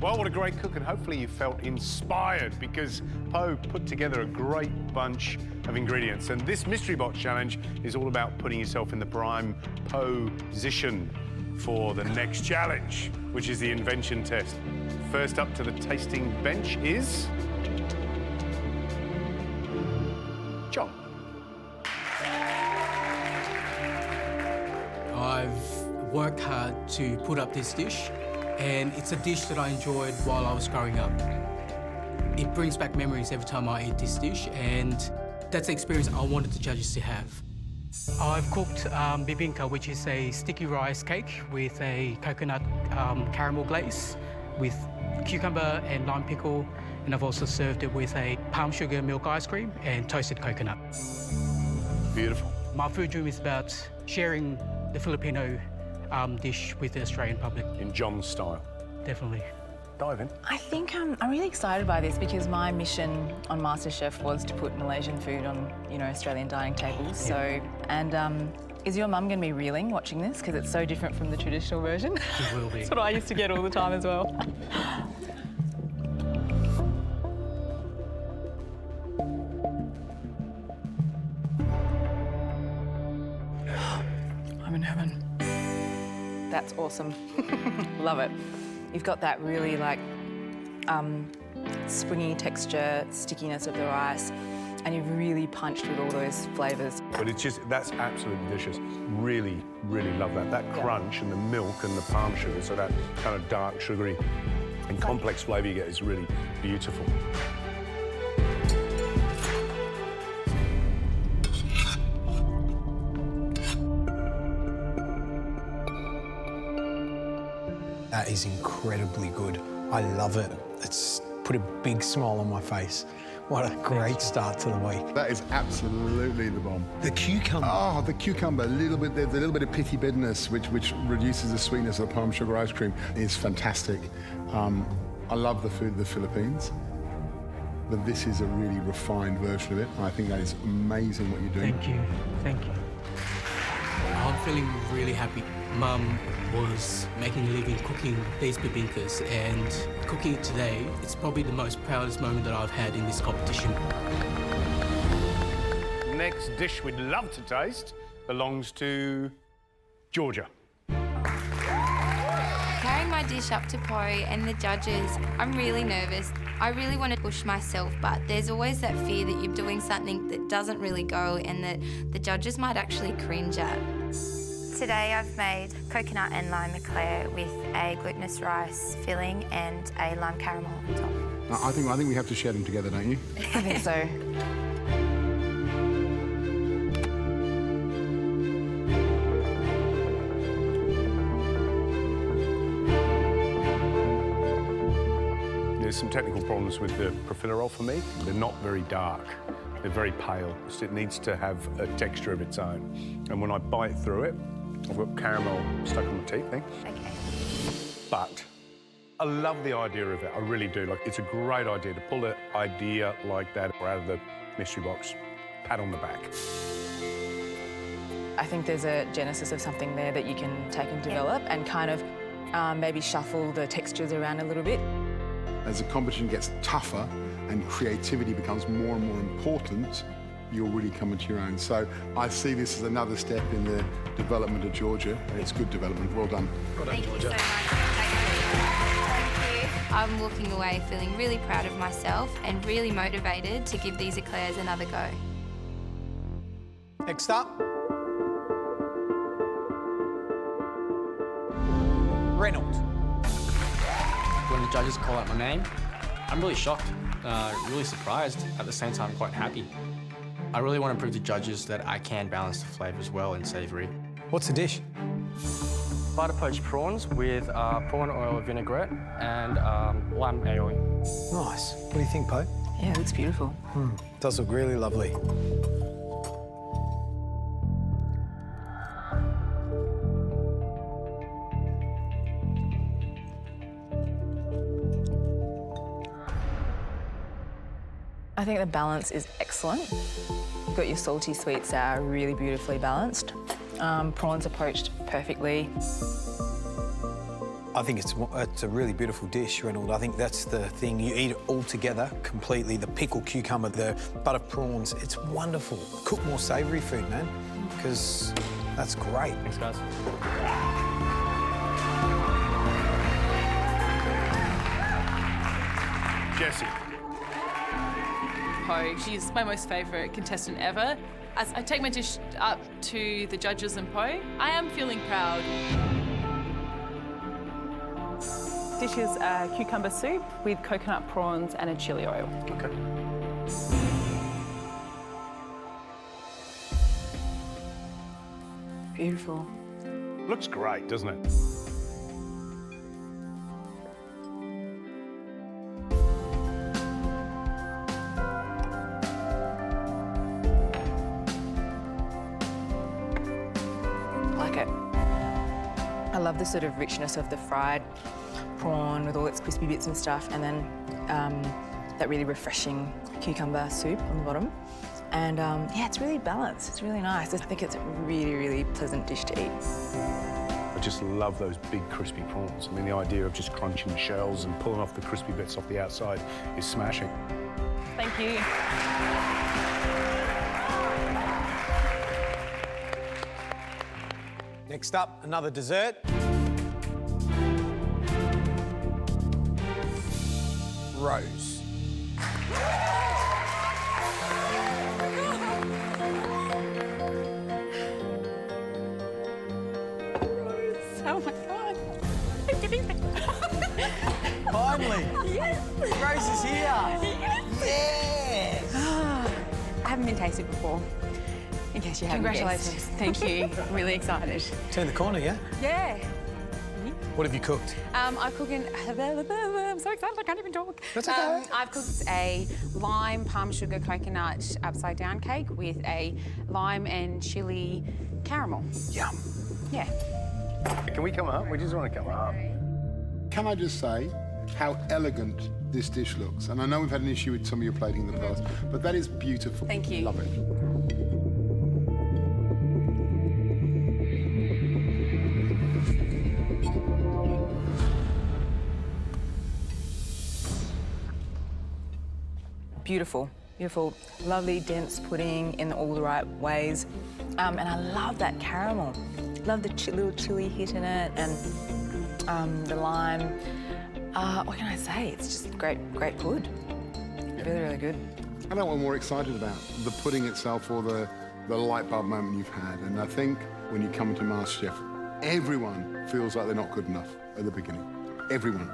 Well, what a great cook, and hopefully you felt inspired because Po put together a great bunch of ingredients. And this mystery box challenge is all about putting yourself in the prime position for the next challenge, which is the invention test. First up to the tasting bench is John. I've worked hard to put up this dish, and it's a dish that I enjoyed while I was growing up. It brings back memories every time I eat this dish, and that's the experience I wanted the judges to have. I've cooked BIBINGKA, which is a sticky rice cake with a coconut caramel glaze with cucumber and lime pickle, and I've also served it with a palm sugar milk ice cream and toasted coconut. Beautiful. My food dream is about sharing the Filipino dish with the Australian public. In John's style. Definitely. Dive in. I think I'm really excited by this because my mission on MasterChef was to put Malaysian food on, Australian dining tables. Yeah. Is your mum going to be reeling watching this because it's so different from the traditional version? It will be. That's what I used to get all the time as well. I'm in heaven. That's awesome. Love it. You've got that really springy texture, stickiness of the rice, and you've really punched with all those flavours. But that's absolutely delicious. Really, really love that. That crunch and the milk and the palm sugar, so that kind of dark, sugary and complex flavour you get is really beautiful. That is incredibly good. I love it. It's put a big smile on my face. What a great start to the week. That is absolutely the bomb. The cucumber. Oh, the cucumber, there's a little bit of pithy bitterness, which reduces the sweetness of the palm sugar ice cream, is fantastic. I love the food of the Philippines, but this is a really refined version of it. I think that is amazing what you're doing. Thank you. Thank you. I'm feeling really happy. Mum was making a living cooking these bibinkas, and cooking it today, it's probably the most proudest moment that I've had in this competition. Next dish we'd love to taste belongs to Georgia. Carrying my dish up to Po and the judges, I'm really nervous. I really want to push myself, but there's always that fear that you're doing something that doesn't really go and that the judges might actually cringe at. Today I've made coconut and lime eclair with a glutinous rice filling and a lime caramel on top. I think we have to share them together, don't you? I think so. There's some technical problems with the profiterole for me. They're not very dark. They're very pale. So it needs to have a texture of its own. And when I bite through it, I've got caramel stuck on my teeth thing. Okay. But I love the idea of it. I really do. It's a great idea to pull an idea like that out of the mystery box. Pat on the back. I think there's a genesis of something there that you can take and develop and kind of maybe shuffle the textures around a little bit. As the competition gets tougher and creativity becomes more and more important, you'll really come into your own. So I see this as another step in the development of Georgia, and it's good development. Well done. Well done, Thank Georgia. you so much. Thank you. I'm walking away feeling really proud of myself and really motivated to give these eclairs another go. Next up, Reynolds. When the judges call out my name, I'm really shocked, really surprised, at the same time quite happy. I really want to prove to judges that I can balance the flavours well in savoury. What's the dish? Butter-poached prawns with prawn oil vinaigrette and lime aioli. Nice. What do you think, Po? Yeah, it looks beautiful. Does look really lovely. I think the balance is excellent. You've got your salty, sweet, sour, really beautifully balanced. Prawns are poached perfectly. I think it's a really beautiful dish, Reynolds. I think that's the thing. You eat it all together completely. The pickled cucumber, the butter prawns. It's wonderful. Cook more savoury food, man, because that's great. Thanks, guys. Jessie. Poe. She's my most favourite contestant ever. As I take my dish up to the judges and Poe, I am feeling proud. Dish is a cucumber soup with coconut prawns and a chili oil. Okay. Beautiful. Looks great, doesn't it? Like it. I love the sort of richness of the fried prawn with all its crispy bits and stuff, and then that really refreshing cucumber soup on the bottom. And yeah, it's really balanced. It's really nice. I think it's a really, really pleasant dish to eat. I just love those big crispy prawns. I mean, the idea of just crunching the shells and pulling off the crispy bits off the outside is smashing. Thank you. Next up, another dessert. Rose. Oh my God. I'm getting it. Finally. Yes. Rose is here. Yes. Yes. I haven't been tasted before. In case you haven't Congratulations. guessed. Thank you. Really excited. Turn the corner, yeah? Yeah. What have you cooked? I cook in... I'm so excited, I can't even talk. That's okay. I've cooked a lime, palm sugar, coconut upside-down cake with a lime and chilli caramel. Yum. Yeah. Can we come up? We just want to come up. Can I just say how elegant this dish looks? And I know we've had an issue with some of your plating in the past, but that is beautiful. Thank you. Love it. Beautiful, beautiful, lovely, dense pudding in all the right ways. And I love that caramel. Love the little chili hit in it and the lime. What can I say? It's just great food. Really, really good. I know what we're more excited about, the pudding itself or the light bulb moment you've had. And I think when you come to MasterChef, everyone feels like they're not good enough at the beginning. Everyone.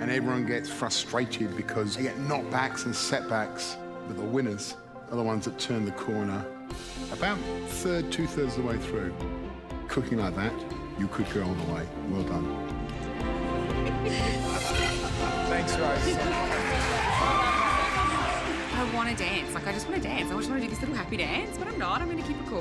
And everyone gets frustrated because they get knockbacks and setbacks. But the winners are the ones that turn the corner about two-thirds of the way through. Cooking like that, you could go all the way. Well done. Thanks, Rose. I want to dance. Like, I just want to dance. I just want to do this little happy dance, but I'm not. I'm going to keep it cool.